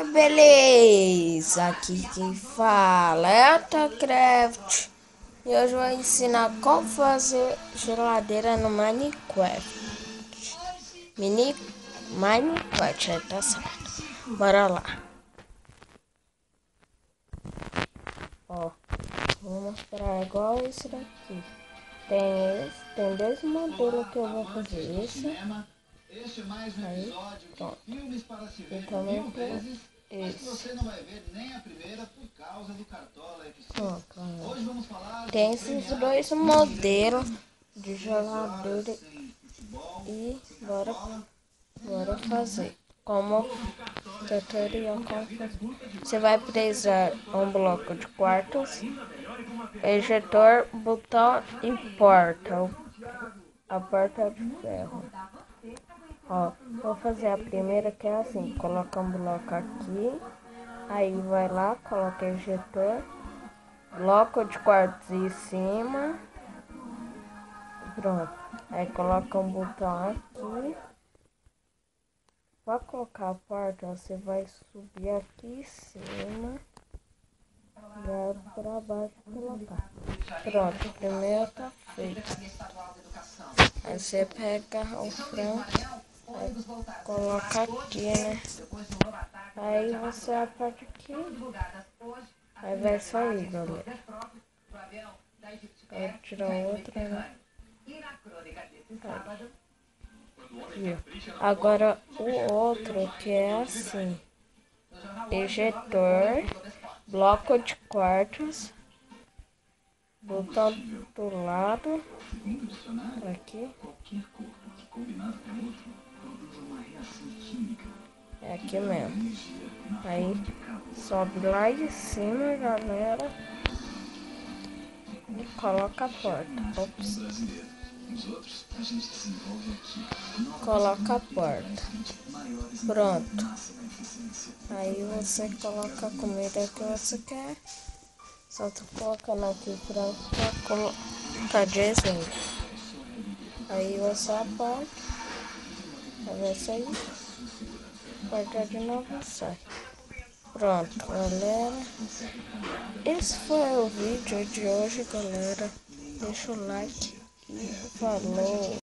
Beleza, aqui quem fala é o Tacraft e hoje eu vou ensinar como fazer geladeira no Minecraft. Minecraft, tá certo. Bora lá. Ó, vou mostrar igual esse daqui. Tem dois modelos que eu vou fazer. Esse aí, pronto. E também tem esse. Você não vai ver nem a primeira por causa do Cartola FC. Hoje vamos falar tem esses dois modelos de geladeira e bora fazer. Como tutorial, como fazer. Você vai precisar um bloco de quartos, ejetor, botão e porta. A porta de ferro. Ó, vou fazer a primeira que é assim, coloca um bloco aqui, aí vai lá, coloca ejetor, bloco de quartos em cima, pronto, aí coloca um botão aqui, para colocar a porta você vai subir aqui em cima, vai para baixo e colocar, pronto, o primeiro tá feito, aí você pega o frango, aí coloca aqui, né? Aí você aperta aqui. Aí vai sair, galera. Pode tirar outra, né? Aí. Agora o outro que é assim. Ejetor, bloco de quartos, botão do lado, aqui. É aqui mesmo. Aí sobe lá em cima, galera, e coloca a porta. Ops. Coloca a porta. Pronto. Aí você coloca a comida que você quer. Só tô colocando aqui pra colocar de exemplo. Aí você aperta. Aí vai sair. Aperta de novo e sai. Pronto, galera. Esse foi o vídeo de hoje, galera. Deixa o like e falou.